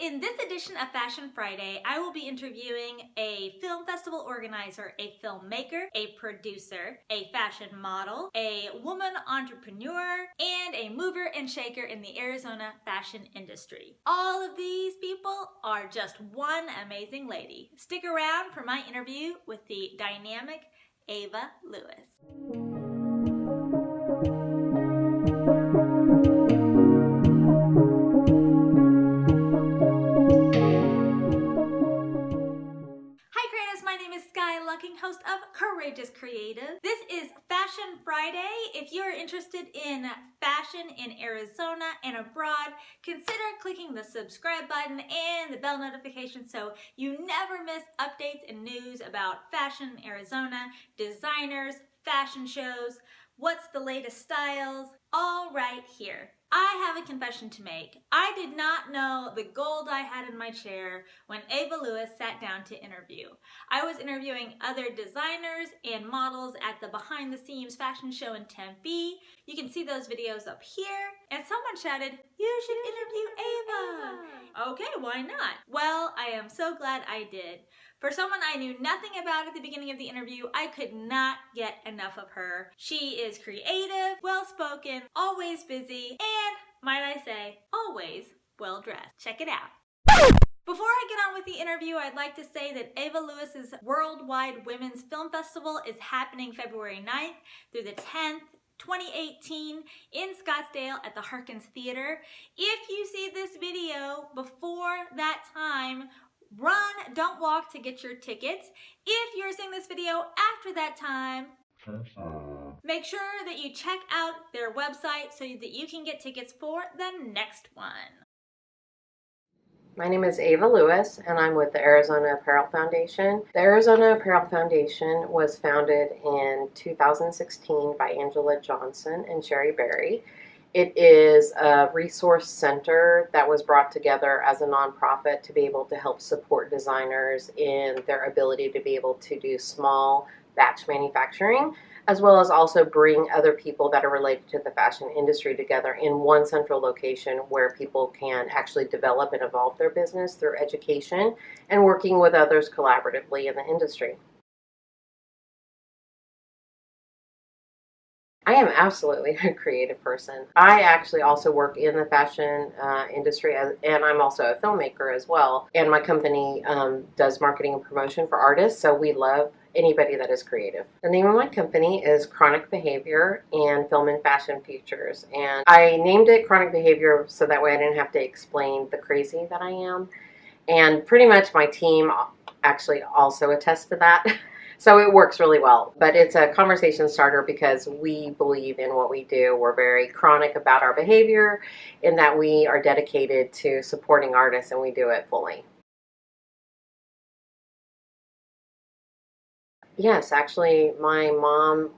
in this edition of Fashion Friday, I will be interviewing a film festival organizer, a filmmaker, a producer, a fashion model, a woman entrepreneur, and a mover and shaker in the Arizona fashion industry. All of these people are just one amazing lady. Stick around for my interview with the dynamic Eva Louis. Host of Courageous Creative. This is Fashion Friday. If you're interested in fashion in Arizona and abroad, consider clicking the subscribe button and the bell notification so you never miss updates and news about fashion in Arizona, designers, fashion shows, what's the latest styles, all right here. I have a confession to make. I did not know the gold I had in my chair when Eva Louis sat down to interview. I was interviewing other designers and models at the behind the scenes fashion show in Tempe. You can see those videos up here. And someone shouted, "You should interview Eva." Okay, why not? Well, I am so glad I did. For someone I knew nothing about at the beginning of the interview, I could not get enough of her. She is creative, well-spoken, always busy, and, might I say, always well-dressed. Check it out. Before I get on with the interview, I'd like to say that Eva Louis's Worldwide Women's Film Festival is happening February 9th through the 10th, 2018 in Scottsdale at the Harkins Theater. If you see this video before that time, run, don't walk to get your tickets. If you're seeing this video after that time, make sure that you check out their website so that you can get tickets for the next one. My name is Eva Louis, and I'm with the Arizona Apparel Foundation. The Arizona Apparel Foundation was founded in 2016 by Angela Johnson and Sherry Berry. It is a resource center that was brought together as a nonprofit to be able to help support designers in their ability to be able to do small batch manufacturing, as well as also bring other people that are related to the fashion industry together in one central location where people can actually develop and evolve their business through education and working with others collaboratively in the industry. I am absolutely a creative person. I actually also work in the fashion industry, and I'm also a filmmaker as well. And my company does marketing and promotion for artists, so we love anybody that is creative. The name of my company is Chronic Behavior and Film and Fashion Futures. And I named it Chronic Behavior so that way I didn't have to explain the crazy that I am. And pretty much my team actually also attests to that. So it works really well, but it's a conversation starter because we believe in what we do. We're very chronic about our behavior in that we are dedicated to supporting artists, and we do it fully. Yes, actually, my mom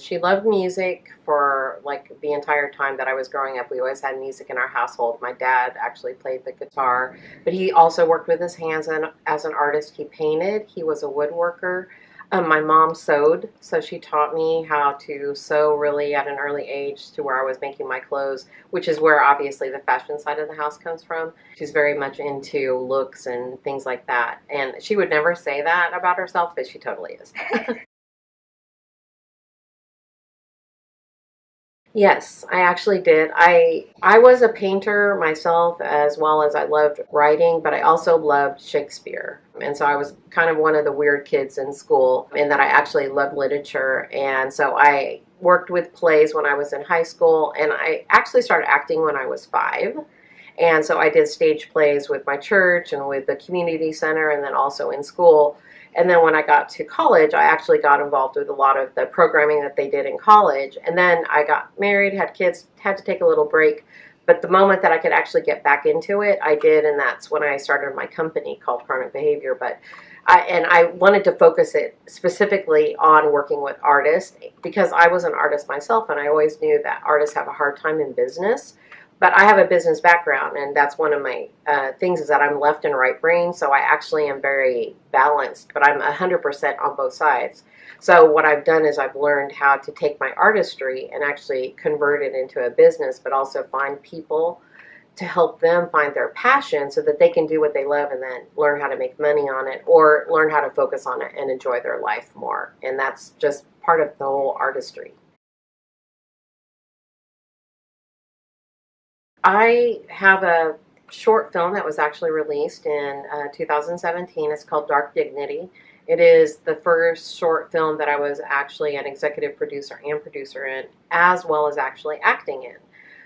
she loved music for like the entire time that I was growing up. We always had music in our household. My dad actually played the guitar, but he also worked with his hands, and as an artist, he painted. He was a woodworker. My mom sewed, so she taught me how to sew really at an early age to where I was making my clothes, which is where obviously the fashion side of the house comes from. She's very much into looks and things like that. And she would never say that about herself, but she totally is. Yes, I actually did. I was a painter myself, as well as I loved writing, but I also loved Shakespeare. And so I was kind of one of the weird kids in school in that I actually loved literature. And so I worked with plays when I was in high school, and I actually started acting when I was 5. And so I did stage plays with my church and with the community center, and then also in school. And then when I got to college, I actually got involved with a lot of the programming that they did in college. And then I got married, had kids, had to take a little break. But the moment that I could actually get back into it, I did. And that's when I started my company called Chronic Behavior. But I wanted to focus it specifically on working with artists because I was an artist myself. And I always knew that artists have a hard time in business. But I have a business background, and that's one of my things is that I'm left and right brain, so I actually am very balanced, but I'm 100% on both sides. So what I've done is I've learned how to take my artistry and actually convert it into a business, but also find people to help them find their passion so that they can do what they love and then learn how to make money on it or learn how to focus on it and enjoy their life more. And that's just part of the whole artistry. I have a short film that was actually released in 2017. It's called Dark Dignity. It is the first short film that I was actually an executive producer and producer in, as well as actually acting in.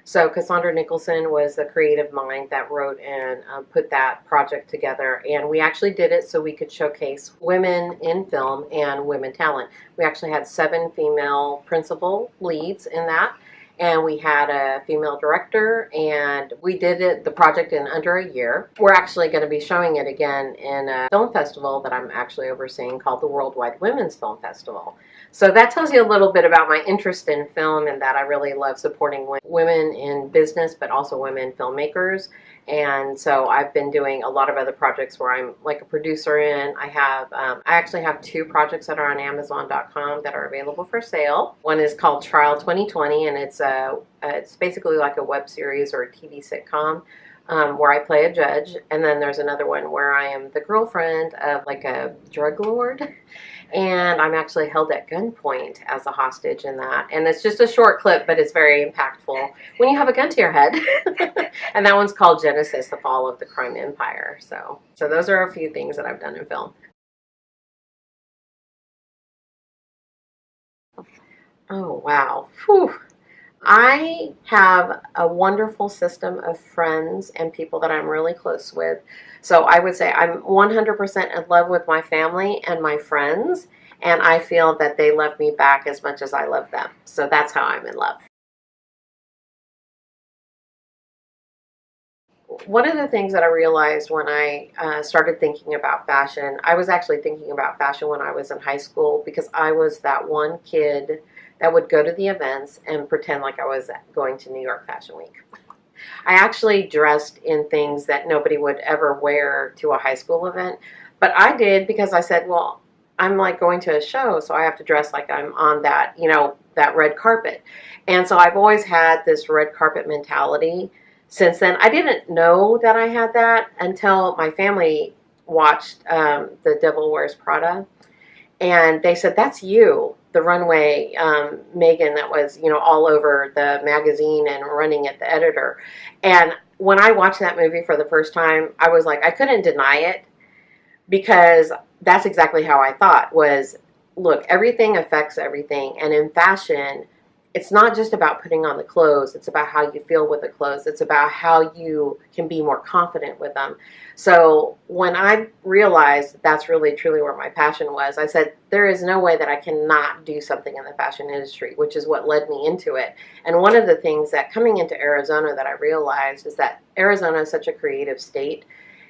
So Cassandra Nicholson was the creative mind that wrote and put that project together. And we actually did it so we could showcase women in film and women talent. We actually had 7 female principal leads in that. And we had a female director, and we did the project in under a year. We're actually going to be showing it again in a film festival that I'm actually overseeing called the Worldwide Women's Film Festival. So that tells you a little bit about my interest in film and that I really love supporting women in business, but also women filmmakers. And so I've been doing a lot of other projects where I'm like a producer in. I actually have 2 projects that are on Amazon.com that are available for sale. One is called Trial 2020, and it's basically like a web series or a TV sitcom where I play a judge. And then there's another one where I am the girlfriend of like a drug lord. And I'm actually held at gunpoint as a hostage in that. And it's just a short clip, but it's very impactful when you have a gun to your head. And that one's called Genesis, the Fall of the Crime Empire. So those are a few things that I've done in film. Oh, wow. Whew. I have a wonderful system of friends and people that I'm really close with. So I would say I'm 100% in love with my family and my friends, and I feel that they love me back as much as I love them. So that's how I'm in love. One of the things that I realized when I started thinking about fashion, I was actually thinking about fashion when I was in high school because I was that one kid that would go to the events and pretend like I was going to New York Fashion Week. I actually dressed in things that nobody would ever wear to a high school event, but I did because I said, well, I'm like going to a show, so I have to dress like I'm on that, that red carpet. And so I've always had this red carpet mentality. Since then, I didn't know that I had that until my family watched The Devil Wears Prada. And they said, that's you, the runway Megan that was, all over the magazine and running at the editor. And when I watched that movie for the first time, I was like, I couldn't deny it because that's exactly how I thought was, look, everything affects everything. And in fashion, it's not just about putting on the clothes. It's about how you feel with the clothes. It's about how you can be more confident with them. So when I realized that's really truly where my passion was, I said, there is no way that I cannot do something in the fashion industry, which is what led me into it. And one of the things that coming into Arizona that I realized is that Arizona is such a creative state.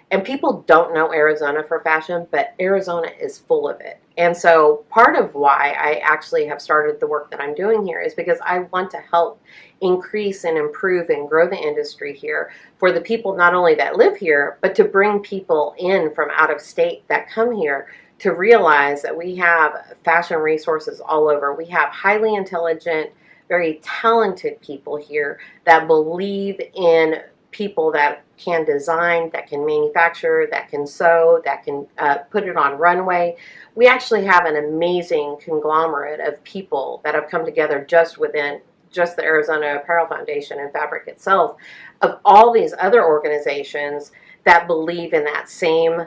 And people don't know Arizona for fashion, but Arizona is full of it. And so part of why I actually have started the work that I'm doing here is because I want to help increase and improve and grow the industry here for the people not only that live here, but to bring people in from out of state that come here to realize that we have fashion resources all over. We have highly intelligent, very talented people here that believe in people that can design, that can manufacture, that can sew, that can put it on runway. We actually have an amazing conglomerate of people that have come together just within just the Arizona Apparel Foundation and Fabric itself, of all these other organizations that believe in that same,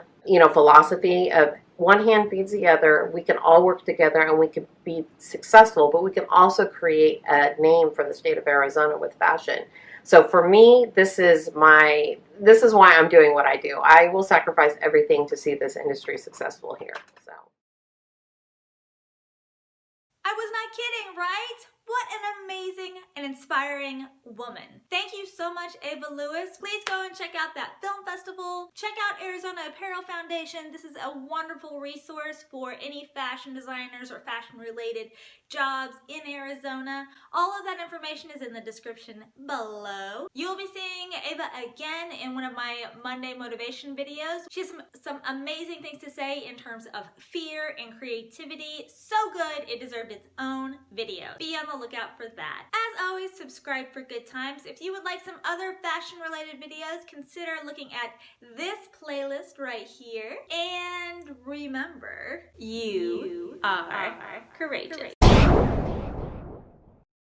philosophy of one hand feeds the other. We can all work together and we can be successful, but we can also create a name for the state of Arizona with fashion. So for me, this is why I'm doing what I do. I will sacrifice everything to see this industry successful here. So I was not kidding, right? What an amazing and inspiring woman. Thank you so much, Eva Louis. Please go and check out that film festival. Check out Arizona Apparel Foundation. This is a wonderful resource for any fashion designers or fashion related jobs in Arizona. All of that information is in the description below. You'll be seeing Eva again in one of my Monday motivation videos. She has some amazing things to say in terms of fear and creativity. So good, it deserved its own video. Be on the look out for that. As always, subscribe for good times. If you would like some other fashion related videos, consider looking at this playlist right here. And remember, you are courageous.